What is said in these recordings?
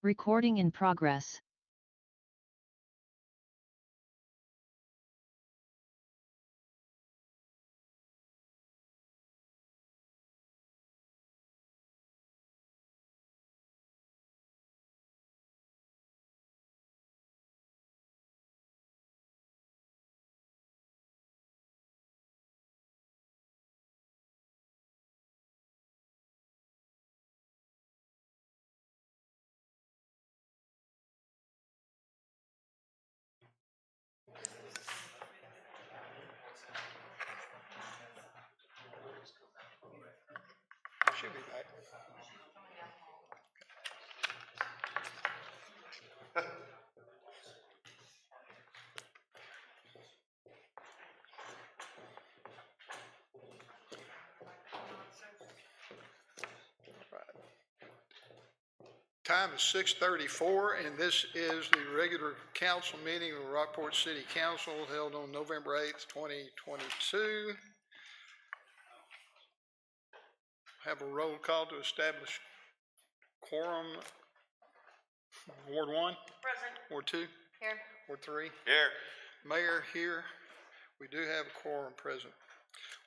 Recording in progress. Should be back. Time is 6:34, and this is the regular council meeting of the Rockport City Council held on November 8th, 2022. Have a roll call to establish quorum. Ward 1? Present. Ward 2? Here. Ward 3? Here. Mayor here. We do have a quorum present.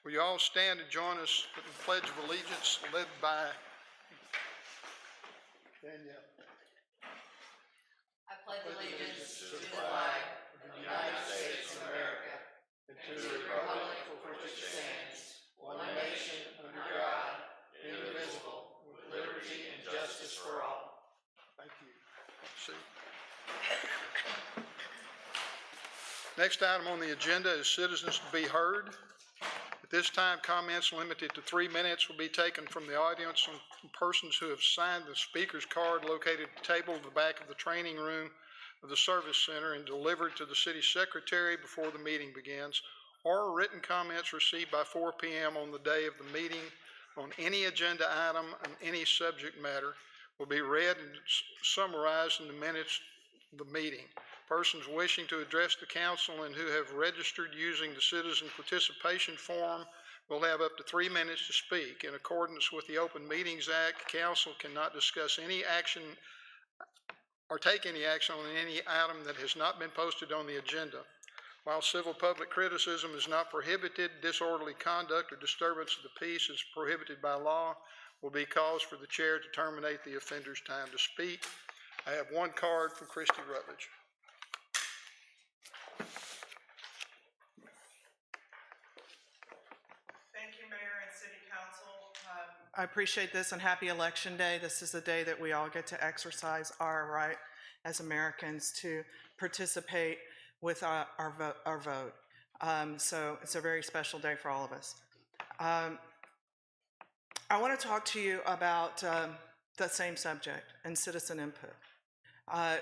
Will you all stand and join us in the Pledge of Allegiance led by Danielle? I pledge allegiance to the flag of the United States of America and to the republic for which it stands, one nation under God, indivisible, with liberty and justice for all. Thank you. See. Next item on the agenda is citizens to be heard. At this time, comments limited to 3 minutes will be taken from the audience and from persons who have signed the speaker's card located at the table at the back of the training room of the Service Center and delivered to the city secretary before the meeting begins, or written comments received by 4 p.m. on the day of the meeting on any agenda item and any subject matter will be read and summarized in the minutes of the meeting. Persons wishing to address the council and who have registered using the citizen participation form will have up to 3 minutes to speak. In accordance with the Open Meetings Act, council cannot discuss any action or take any action on any item that has not been posted on the agenda. While civil public criticism is not prohibited, disorderly conduct or disturbance of the peace is prohibited by law will be cause for the chair to terminate the offender's time to speak. I have one card from Christy Rutledge. Thank you, Mayor and City Council. I appreciate this, and happy Election Day. This is the day that we all get to exercise our right as Americans to participate with our vote. So it's a very special day for all of us. I want to talk to you about the same subject and citizen input.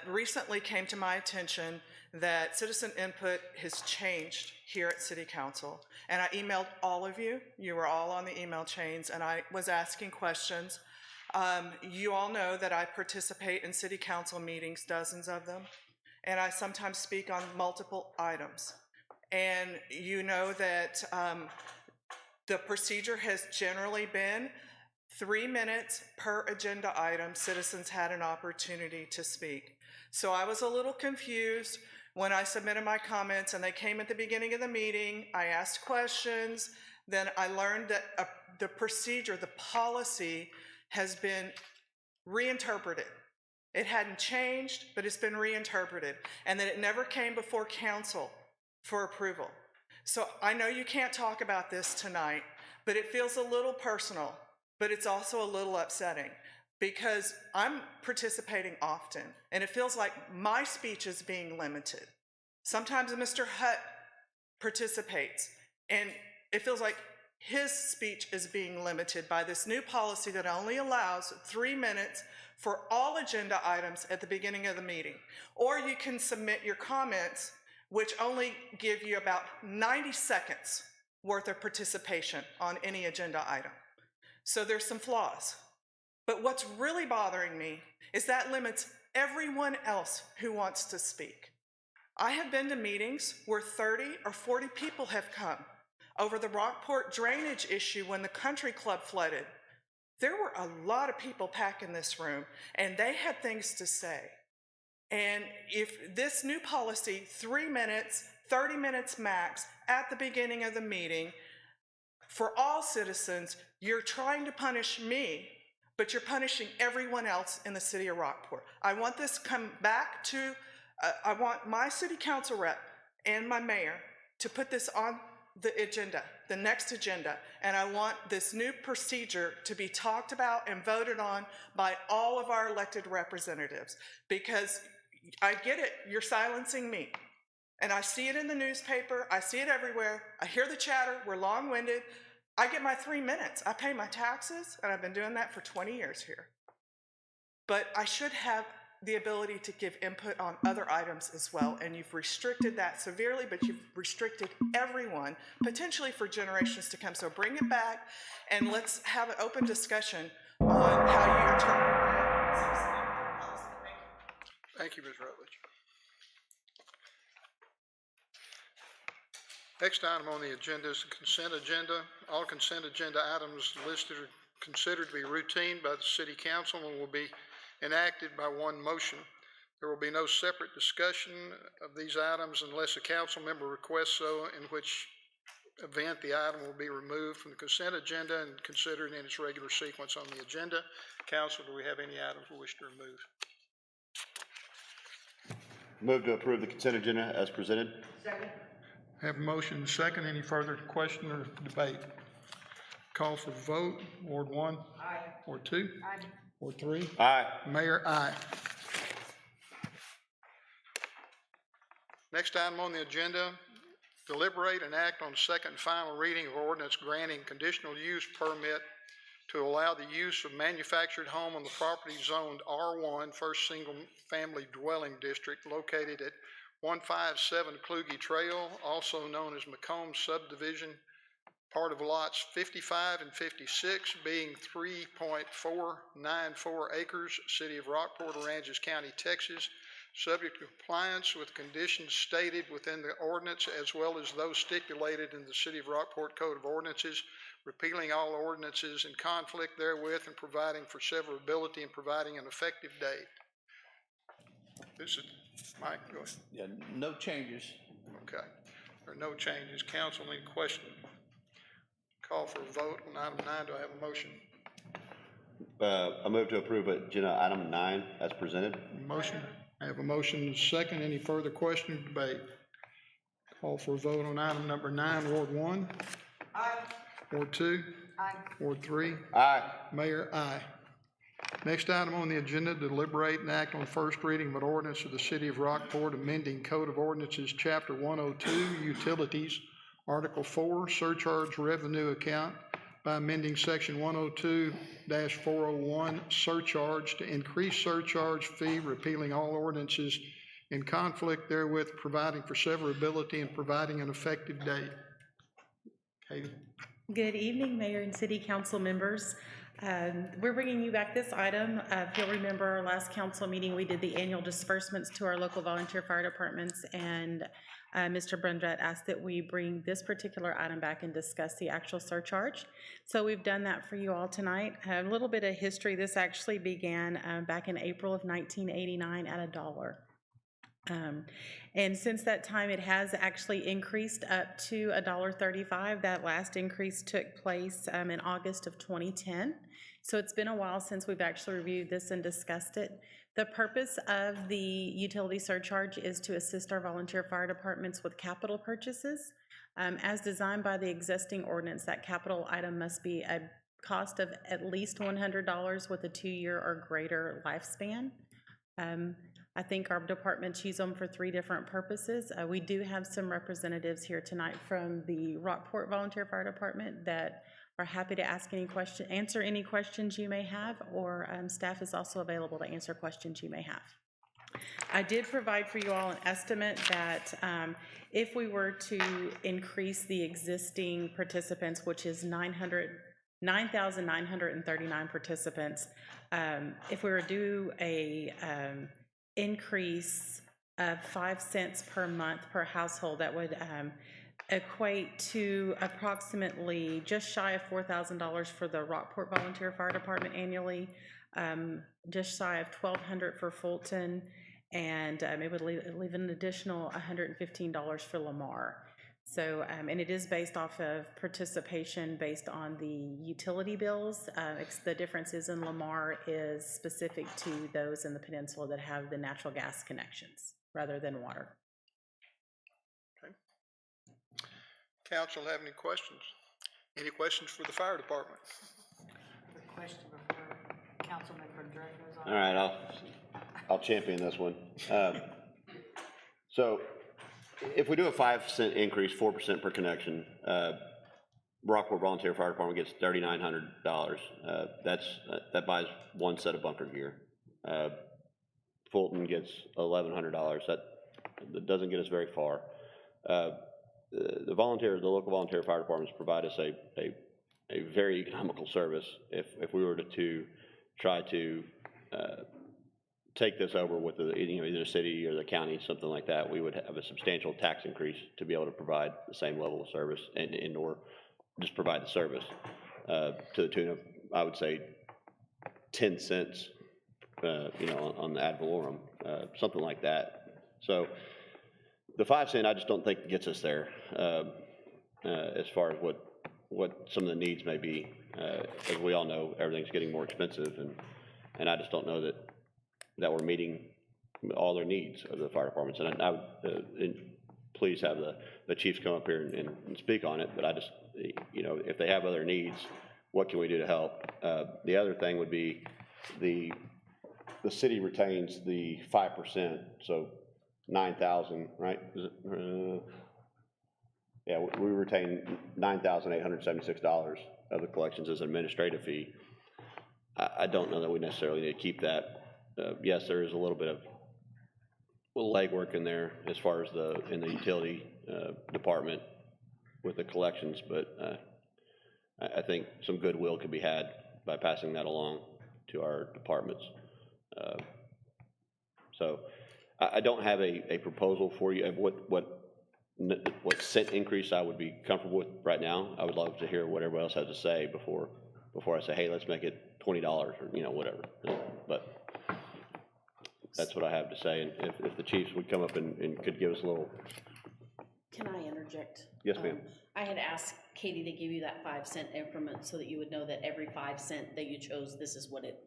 Recently came to my attention that citizen input has changed here at City Council, and I emailed all of you. You were all on the email chains, and I was asking questions. You all know that I participate in City Council meetings, dozens of them, and I sometimes speak on multiple items. And you know that the procedure has generally been 3 minutes per agenda item. Citizens had an opportunity to speak. So I was a little confused when I submitted my comments and they came at the beginning of the meeting. I asked questions. Then I learned that the procedure, the policy has been reinterpreted. It hadn't changed, but it's been reinterpreted, and that it never came before council for approval. So I know you can't talk about this tonight, but it feels a little personal, but it's also a little upsetting because I'm participating often, and it feels like my speech is being limited. Sometimes Mr. Hutt participates, and it feels like his speech is being limited by this new policy that only allows 3 minutes for all agenda items at the beginning of the meeting. Or you can submit your comments, which only give you about 90 seconds worth of participation on any agenda item. So there's some flaws. But what's really bothering me is that limits everyone else who wants to speak. I have been to meetings where 30 or 40 people have come over the Rockport drainage issue when the country club flooded. There were a lot of people packing this room, and they had things to say. And if this new policy, 3 minutes, 30 minutes max at the beginning of the meeting, for all citizens, you're trying to punish me, but you're punishing everyone else in the city of Rockport. I want this to come back to, I want my city council rep and my mayor to put this on the agenda, the next agenda, and I want this new procedure to be talked about and voted on by all of our elected representatives, because I get it, you're silencing me. And I see it in the newspaper, I see it everywhere, I hear the chatter, we're long-winded. I get my 3 minutes, I pay my taxes, and I've been doing that for 20 years here. But I should have the ability to give input on other items as well, and you've restricted that severely, but you've restricted everyone, potentially for generations to come. So bring it back, and let's have an open discussion on how you interpret. Thank you, Ms. Rutledge. Next item on the agenda is the consent agenda. All consent agenda items listed are considered to be routine by the City Council and will be enacted by one motion. There will be no separate discussion of these items unless a council member requests so, in which event the item will be removed from the consent agenda and considered in its regular sequence on the agenda. Council, do we have any items we wish to remove? Move to approve the consent agenda as presented. Second. Have a motion and a second. Any further question or debate? Call for vote. Ward 1. Aye. Ward 2. Aye. Ward 3. Aye. Mayor, aye. Next item on the agenda, deliberate and act on second and final reading of ordinance granting conditional use permit to allow the use of manufactured home on the property zoned R1, first single family dwelling district, located at 157 Kluge Trail, also known as Macomb Subdivision, part of lots 55 and 56, being 3.494 acres, City of Rockport, Aransas County, Texas, subject to compliance with conditions stated within the ordinance as well as those stipulated in the City of Rockport Code of Ordinances, repealing all ordinances in conflict therewith and providing for severability and providing an effective date. This is Mike, go ahead. Yeah, no changes. Okay. There are no changes. Council, any question? Call for a vote on item 9. Do I have a motion? I move to approve agenda item 9 as presented. Motion. I have a motion and a second. Any further question or debate? Call for a vote on item number 9. Ward 1. Aye. Ward 2. Aye. Ward 3. Aye. Mayor, aye. Next item on the agenda, deliberate and act on first reading of an ordinance of the City of Rockport amending Code of Ordinances, Chapter 102, Utilities, Article 4, Surcharge Revenue Account, by amending Section 102-401, Surcharge, to increase surcharge fee, repealing all ordinances in conflict therewith, providing for severability and providing an effective date. Katie. Good evening, Mayor and City Council members. We're bringing you back this item. If you'll remember our last council meeting, we did the annual disbursements to our local volunteer fire departments, and Mr. Brundrett asked that we bring this particular item back and discuss the actual surcharge. So we've done that for you all tonight. A little bit of history. This actually began back in April of 1989 at $1. And since that time, it has actually increased up to $1.35. That last increase took place in August of 2010. So it's been a while since we've actually reviewed this and discussed it. The purpose of the utility surcharge is to assist our volunteer fire departments with capital purchases. As designed by the existing ordinance, that capital item must be a cost of at least $100 with a 2-year or greater lifespan. I think our departments use them for 3 different purposes. We do have some representatives here tonight from the Rockport Volunteer Fire Department that are happy to answer any questions you may have, or staff is also available to answer questions you may have. I did provide for you all an estimate that if we were to increase the existing participants, which is 9,939 participants, if we were to do a increase of 5 cents per month per household, that would equate to approximately just shy of $4,000 for the Rockport Volunteer Fire Department annually, just shy of $1,200 for Fulton, and it would leave an additional $115 for Lamar. So, and it is based off of participation based on the utility bills. The difference is in Lamar is specific to those in the peninsula that have the natural gas connections rather than water. Okay. Council have any questions? Any questions for the fire department? The question before Councilmember Dre goes on. All right, I'll champion this one. So if we do a 5-cent increase, 4% per connection, Rockport Volunteer Fire Department gets $3,900. That buys one set of bunker gear. Fulton gets $1,100. That doesn't get us very far. The local volunteer fire departments provide us a very economical service. If we were to try to take this over with either the city or the county, something like that, we would have a substantial tax increase to be able to provide the same level of service and or just provide the service to the tune of, I would say, 10 cents, on the ad valorem, something like that. So the 5 cent, I just don't think gets us there as far as what some of the needs may be. As we all know, everything's getting more expensive, and I just don't know that we're meeting all their needs of the fire departments. And I would please have the chiefs come up here and speak on it, but I just, if they have other needs, what can we do to help? The other thing would be the city retains the 5%, so 9,000, right? Is it, yeah, we retain $9,876 of the collections as an administrative fee. I don't know that we necessarily need to keep that. Yes, there is a little bit of legwork in there as far as in the utility department with the collections, but I think some goodwill could be had by passing that along to our departments. So I don't have a proposal for you of what cent increase I would be comfortable with right now. I would love to hear what everybody else has to say before I say, hey, let's make it $20 or whatever. But that's what I have to say. And if the chiefs would come up and could give us a little. Can I interject? Yes, ma'am. I had asked Katie to give you that 5-cent increment so that you would know that every 5 cent that you chose, this is what it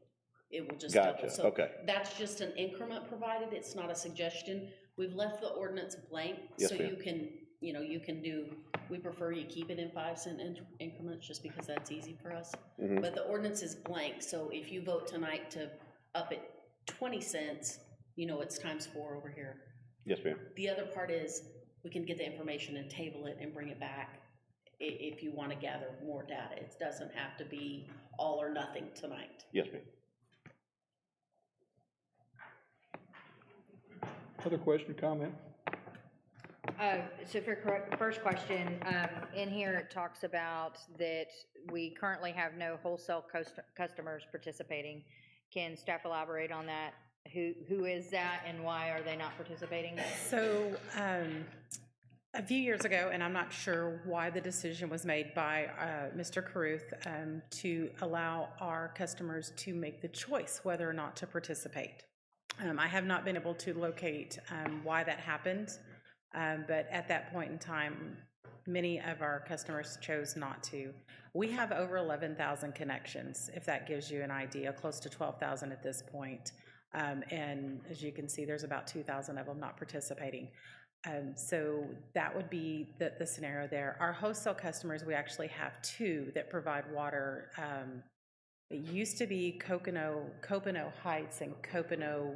will just double. Gotcha. So Okay. that's just an increment provided. It's not a suggestion. We've left the ordinance blank, Yes, so ma'am. you can do. We prefer you keep it in 5-cent increments just because that's easy for us. Mm-hmm. But the ordinance is blank, so if you vote tonight to up it 20 cents, it's times 4 over here. Yes, ma'am. The other part is we can get the information and table it and bring it back if you want to gather more data. It doesn't have to be all or nothing tonight. Yes, ma'am. Other question or comment? So for first question, in here it talks about that we currently have no wholesale customers participating. Can staff elaborate on that? Who is that and why are they not participating? So a few years ago, and I'm not sure why the decision was made by Mr. Caruth to allow our customers to make the choice whether or not to participate. I have not been able to locate why that happened, but at that point in time, many of our customers chose not to. We have over 11,000 connections, if that gives you an idea, close to 12,000 at this point. And as you can see, there's about 2,000 of them not participating. So that would be the scenario there. Our wholesale customers, we actually have 2 that provide water. It used to be Copano Heights and Copano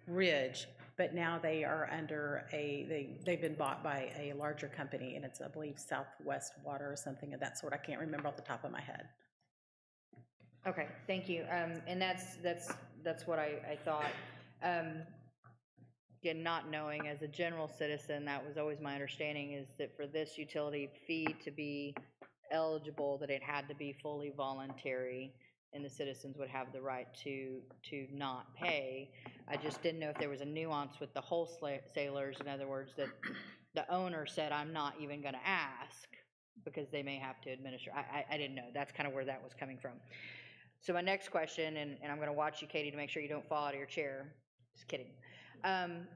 Ridge, but now they are under they've been bought by a larger company, and it's, I believe, Southwest Water or something of that sort. I can't remember off the top of my head. Okay, thank you. And that's what I thought. Again, not knowing as a general citizen, that was always my understanding, is that for this utility fee to be eligible, that it had to be fully voluntary, and the citizens would have the right to not pay. I just didn't know if there was a nuance with the wholesalers, in other words, that the owner said, I'm not even gonna ask, because they may have to administer. I didn't know. That's kind of where that was coming from. So my next question, and I'm gonna watch you, Katie, to make sure you don't fall out of your chair. Just kidding.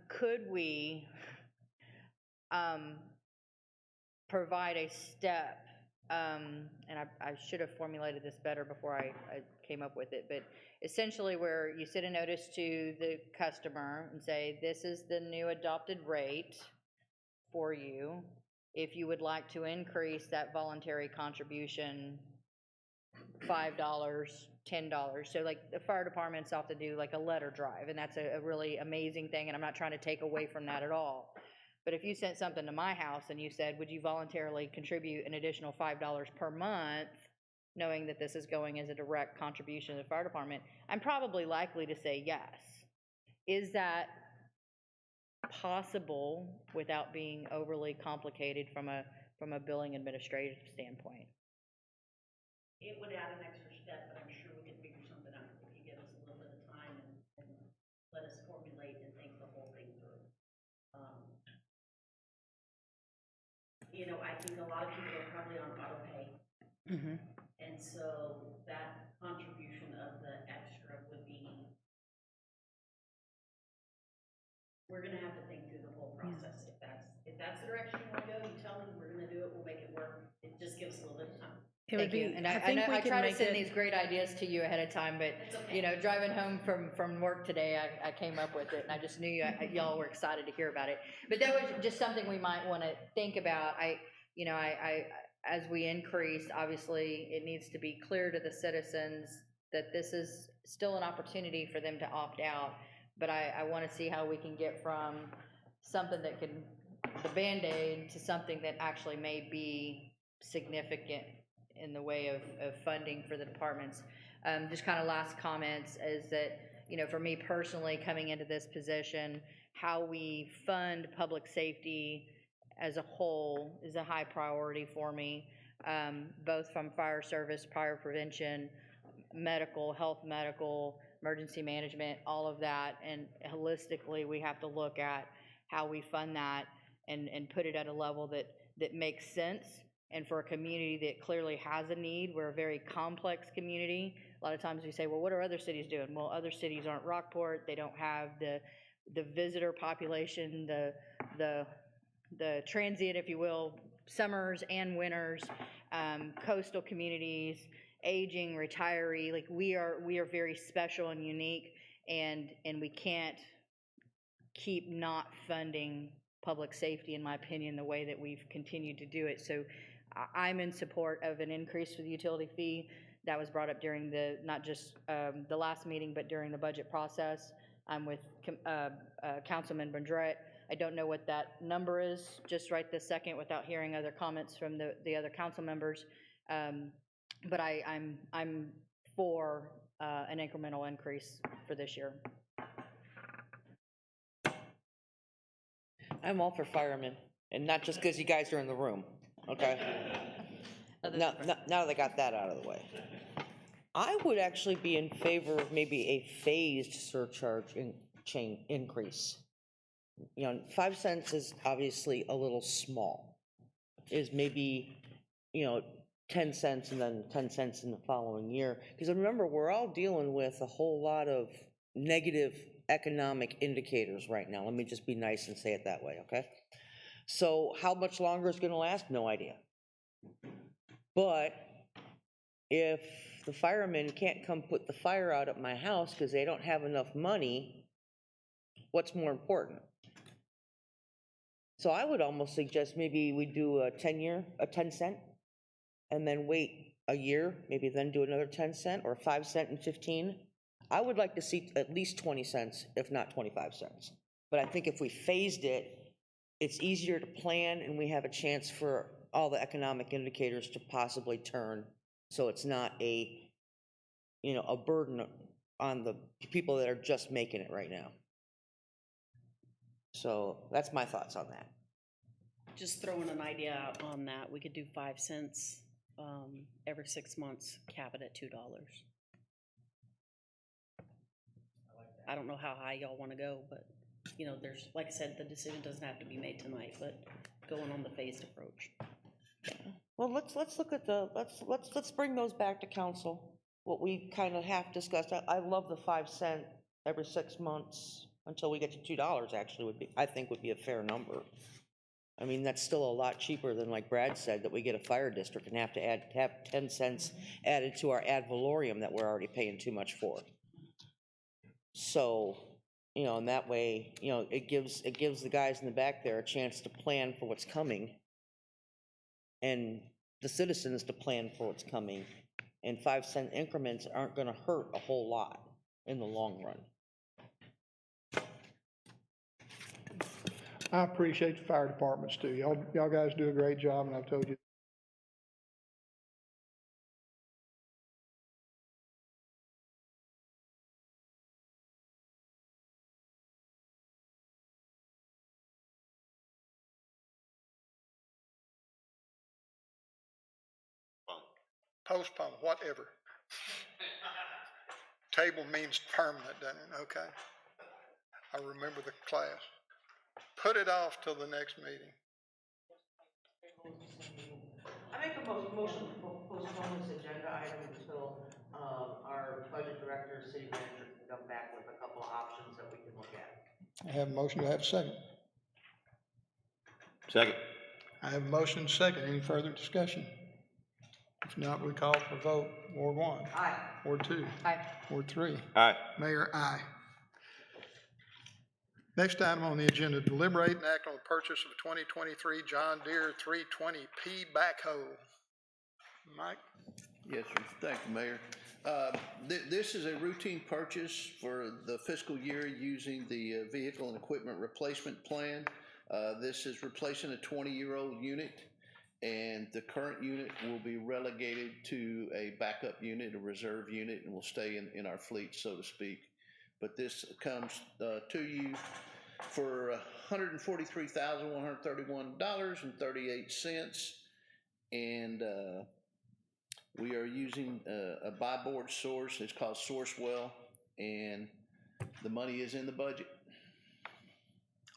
Could we provide a step, and I should have formulated this better before I came up with it, but essentially where you send a notice to the customer and say, this is the new adopted rate for you. If you would like to increase that voluntary contribution $5, $10. So like the fire departments often do like a letter drive, and that's a really amazing thing, and I'm not trying to take away from that at all. But if you sent something to my house and you said, would you voluntarily contribute an additional $5 per month, knowing that this is going as a direct contribution to the fire department, I'm probably likely to say yes. Is that possible without being overly complicated from a billing administrative standpoint? It would add an extra step, but I'm sure we could figure something out if you give us a little bit of time and let us formulate and think the whole thing through. You know, I think a lot of people are probably on auto pay. Mm-hmm. And so that contribution of the extra would be, we're gonna have to think through the whole process. If that's the direction you wanna go, you tell me, we're gonna do it, we'll make it work. It just gives us a little bit of time. It would Thank you. be, And I I think know we I can try to make send it, these great ideas to you ahead of time, but It's okay. you know, driving home from work today, I came up with it, and I just knew y'all were excited to hear about it. But that was just something we might want to think about. As we increase, obviously, it needs to be clear to the citizens that this is still an opportunity for them to opt out. But I want to see how we can get from something that can, the Band-Aid, to something that actually may be significant in the way of funding for the departments. Just kind of last comments is that, you know, for me personally, coming into this position, how we fund public safety as a whole is a high priority for me, both from fire service, fire prevention, medical, health medical, emergency management, all of that. And holistically, we have to look at how we fund that and put it at a level that makes sense. And for a community that clearly has a need, we're a very complex community. A lot of times we say, well, what are other cities doing? Well, other cities aren't Rockport. They don't have the visitor population, the transient, if you will, summers and winters, coastal communities, aging, retiree. Like we are very special and unique, and we can't keep not funding public safety, in my opinion, the way that we've continued to do it. So I'm in support of an increase for the utility fee. That was brought up during not just the last meeting, but during the budget process. I'm with Councilman Bondrett. I don't know what that number is just right this second without hearing other comments from the other council members. But I'm for an incremental increase for this year. I'm all for firemen, and not just because you guys are in the room, okay? Now that I got that out of the way. I would actually be in favor of maybe a phased surcharge increase. You know, 5 cents is obviously a little small. Is maybe, 10 cents and then 10 cents in the following year. Because remember, we're all dealing with a whole lot of negative economic indicators right now. Let me just be nice and say it that way, okay? So how much longer it's gonna last? No idea. But if the firemen can't come put the fire out at my house because they don't have enough money, what's more important? So I would almost suggest maybe we do a 10 cent, and then wait a year, maybe then do another 10 cent, or 5 cent and 15. I would like to see at least 20 cents, if not 25 cents. But I think if we phased it, it's easier to plan, and we have a chance for all the economic indicators to possibly turn, so it's not a burden on the people that are just making it right now. So that's my thoughts on that. Just throwing an idea out on that, we could do 5 cents every 6 months, cap it at $2. I don't know how high y'all want to go, but you know, there's, like I said, the decision doesn't have to be made tonight, but going on the phased approach. Well, let's look at let's bring those back to council, what we kind of half discussed. I love the 5 cent every 6 months until we get to $2 actually I think would be a fair number. I mean, that's still a lot cheaper than, like Brad said, that we get a fire district and have to have 10 cents added to our ad valorem that we're already paying too much for. So, you know, and that way, you know, it gives the guys in the back there a chance to plan for what's coming, and the citizens to plan for what's coming. And 5 cent increments aren't gonna hurt a whole lot in the long run. I appreciate the fire departments too. Y'all guys do a great job, and I've told you. Postpone, whatever. Table means permanent, doesn't it? Okay. I remember the class. Put it off till the next meeting. I make a motion to postpone this agenda item until our budget director, city manager can come back with a couple of options that we can look at. I have a motion, to have a second? Second. I have a motion and a second. Any further discussion? If not, we call for vote. Ward 1. Aye. Ward 2. Aye. Ward 3. Aye. Mayor, aye. Next item on the agenda, deliberate and act on the purchase of a 2023 John Deere 320P backhoe. Mike? Yes, sir. Thank you, Mayor. This is a routine purchase for the fiscal year using the Vehicle and Equipment Replacement Plan. This is replacing a 20-year-old unit, and the current unit will be relegated to a backup unit, a reserve unit, and will stay in our fleet, so to speak. But this comes to you for $143,131.38, and we are using a buy-board source. It's called Sourcewell, and the money is in the budget.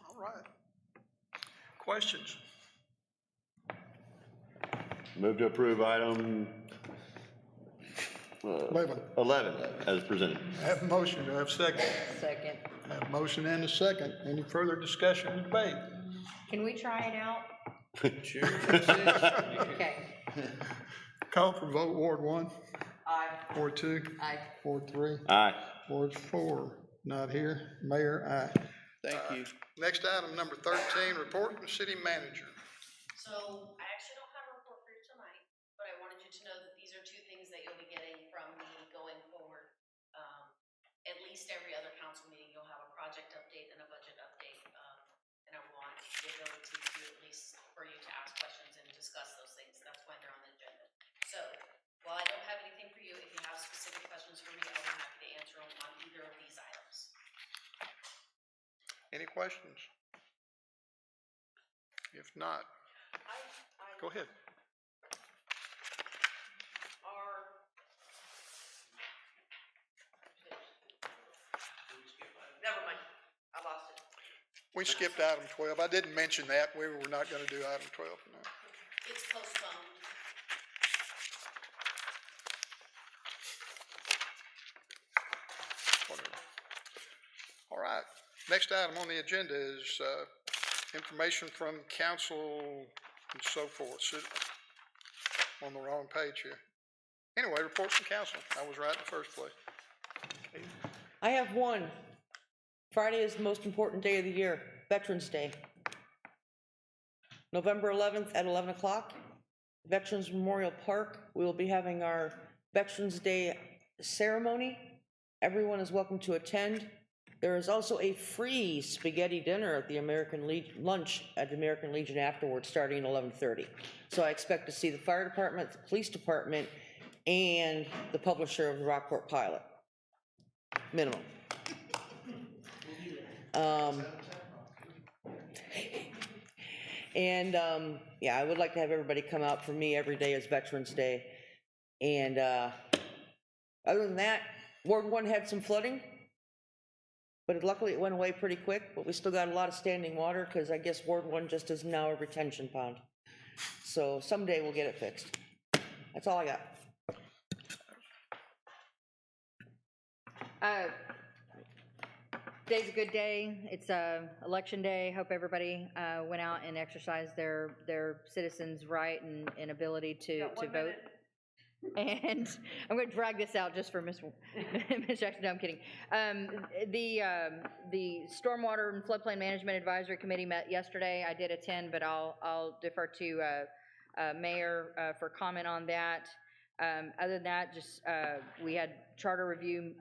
All right. Questions? Move to approve item 11 as presented. I have a motion. Do I have a second? Second. I have a motion and a second. Any further discussion or debate? Can we try it out? Sure. Okay. Call for vote. Ward 1. Aye. Ward 2. Aye. Ward 3. Aye. Ward 4, not here. Mayor, aye. Thank you. Next item, number 13, report from the city manager. So I actually don't have a report for you tonight, but I wanted you to know that these are two things that you'll be getting from me going forward. At least every other council meeting, you'll have a project update and a budget update. And I want the ability to, at least for you to ask questions and discuss those things. That's why they're on the agenda. So while I don't have anything for you, if you have specific questions for me, I'll be happy to answer them on either of these items. Any questions? If not, go ahead. Never mind, I lost it. We skipped item 12. I didn't mention that. We were not going to do item 12 tonight. It's postponed. Whatever. All right. Next item on the agenda is information from council and so forth. On the wrong page here. Anyway, report from council. I was right in the first place. Okay. I have one. Friday is the most important day of the year, Veterans Day. November 11th at 11 o'clock, Veterans Memorial Park. We will be having our Veterans Day ceremony. Everyone is welcome to attend. There is also a free spaghetti dinner at the American Legion, lunch at the American Legion afterwards, starting at 11:30. So I expect to see the fire department, the police department, and the publisher of the Rockport Pilot. Minimum. Yeah, I would like to have everybody come out. For me, every day is Veterans Day. And other than that, Ward 1 had some flooding. But luckily it went away pretty quick, but we still got a lot of standing water, because I guess Ward 1 just is now a retention pond. So someday we'll get it fixed. That's all I got. Today's a good day. It's election day. Hope everybody went out and exercised their citizens' right and ability to vote. And I'm going to drag this out just for Ms. Jackson. No, I'm kidding. The Stormwater and Floodplain Management Advisory Committee met yesterday. I did attend, but I'll defer to Mayor for comment on that. Other than that, just we had charter review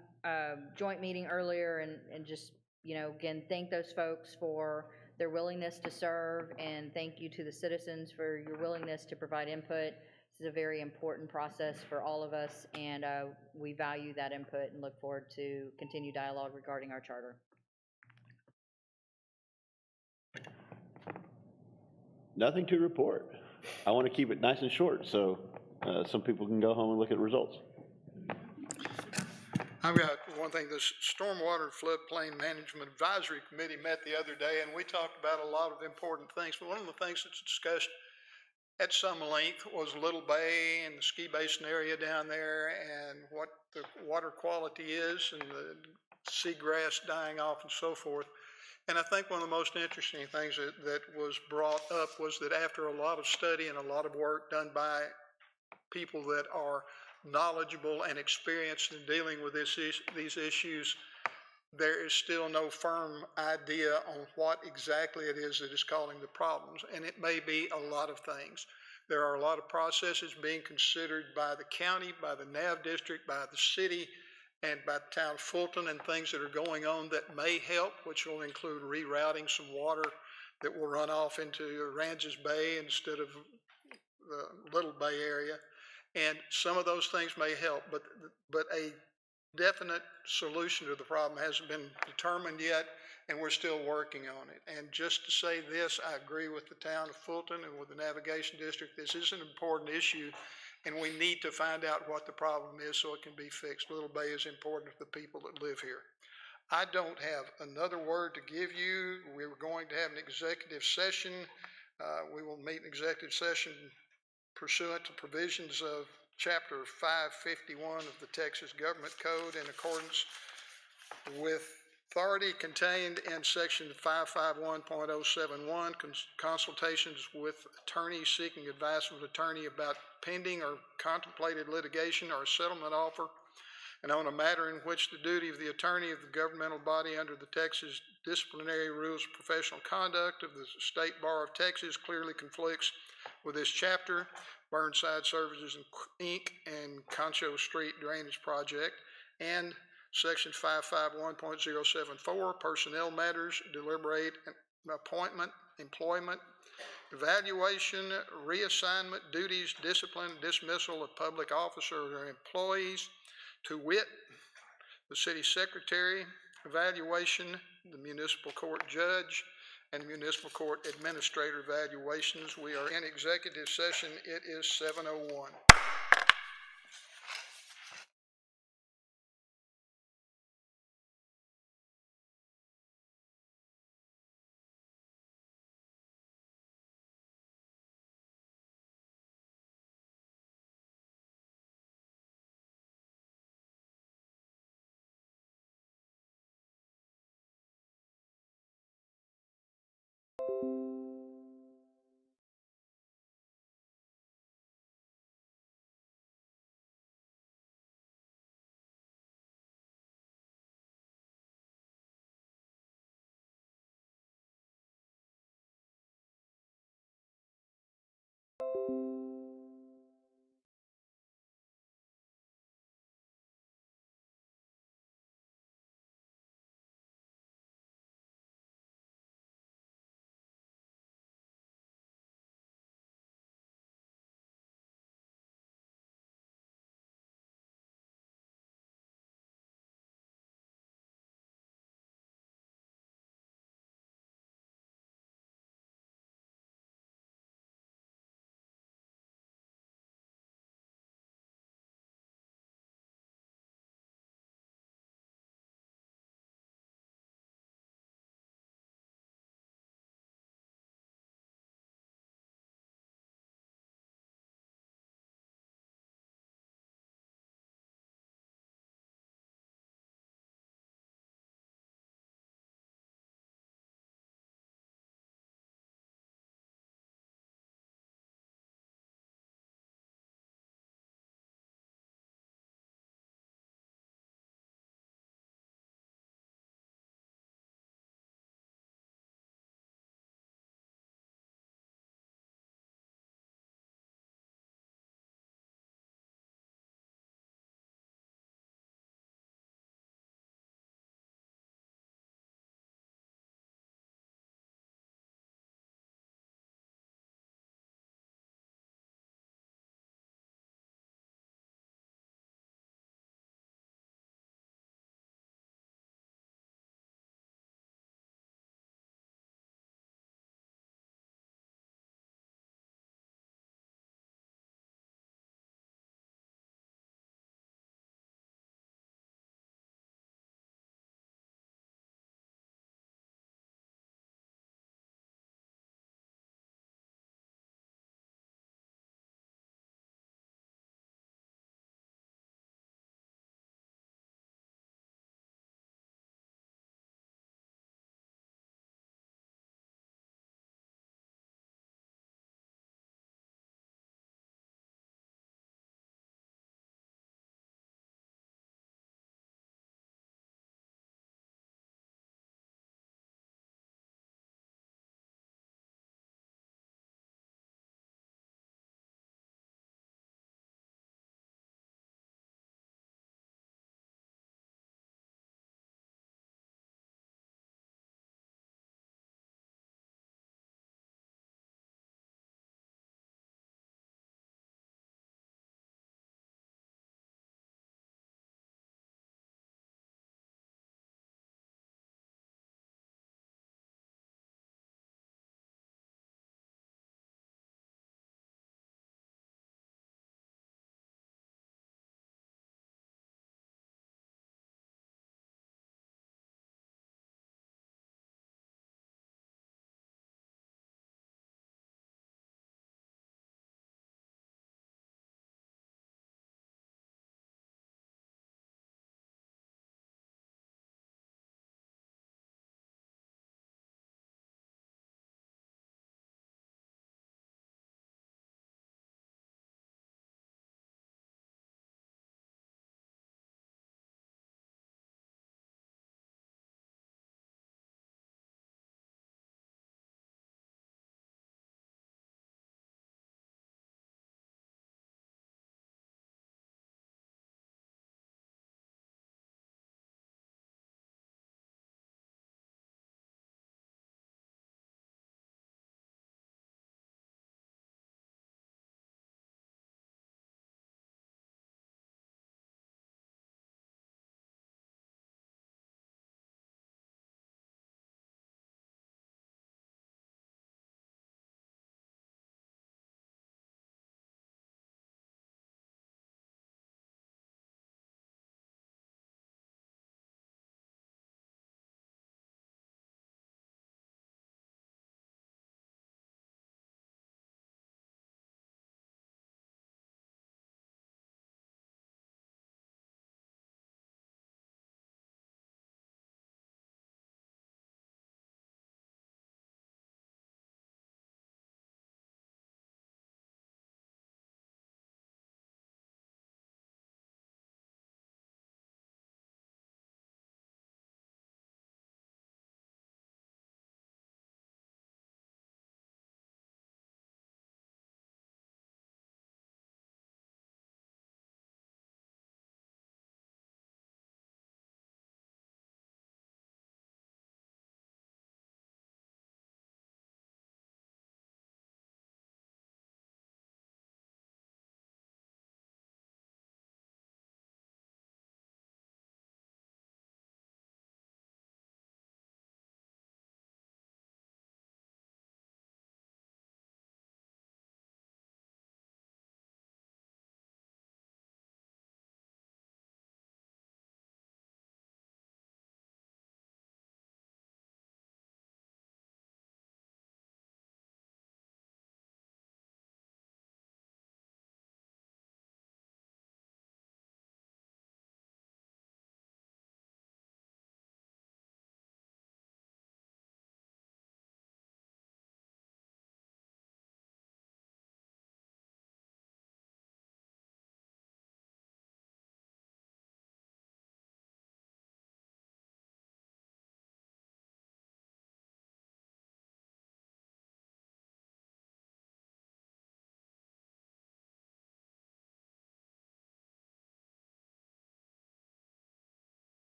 joint meeting earlier, and just, you know, again, thank those folks for their willingness to serve, and thank you to the citizens for your willingness to provide input. This is a very important process for all of us, and we value that input and look forward to continued dialogue regarding our charter. Nothing to report. I want to keep it nice and short, so some people can go home and look at results. I've got one thing. The Stormwater Floodplain Management Advisory Committee met the other day, and we talked about a lot of important things. But one of the things that's discussed at some length was Little Bay and the ski basin area down there, and what the water quality is, and the seagrass dying off and so forth. And I think one of the most interesting things that was brought up was that after a lot of study and a lot of work done by people that are knowledgeable and experienced in dealing with these issues, there is still no firm idea on what exactly it is that is causing the problems. And it may be a lot of things. There are a lot of processes being considered by the county, by the NAV district, by the city, and by the town of Fulton, and things that are going on that may help, which will include rerouting some water that will run off into Aransas Bay instead of the Little Bay area. And some of those things may help, but a definite solution to the problem hasn't been determined yet, and we're still working on it. And just to say this, I agree with the town of Fulton and with the Navigation District. This is an important issue, and we need to find out what the problem is so it can be fixed. Little Bay is important to the people that live here. I don't have another word to give you. We were going to have an executive session. We will meet in executive session pursuant to provisions of Chapter 551 of the Texas Government Code, in accordance with authority contained in Section 551.071, consultations with attorneys seeking advice from an attorney about pending or contemplated litigation or a settlement offer, and on a matter in which the duty of the attorney of the governmental body under the Texas Disciplinary Rules of Professional Conduct of the State Bar of Texas clearly conflicts with this chapter, Burnside Services Inc. and Concho Street Drainage Project, and Section 551.074, Personnel Matters, Deliberate Appointment, Employment, Evaluation, Reassignment, Duties, Discipline, Dismissal of Public Officers or Employees, to wit, the City Secretary, Evaluation, the Municipal Court Judge, and Municipal Court Administrator evaluations. We are in executive session. It is 7:01.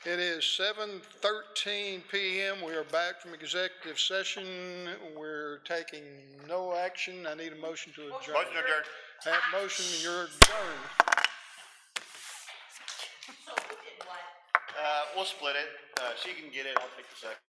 It is 7:13 PM. We are back from executive session. We're taking no action. I need a motion to adjourn. Motion adjourned. Have motion, you're adjourned. So who did what? We'll split it. She can get it, I'll take the second.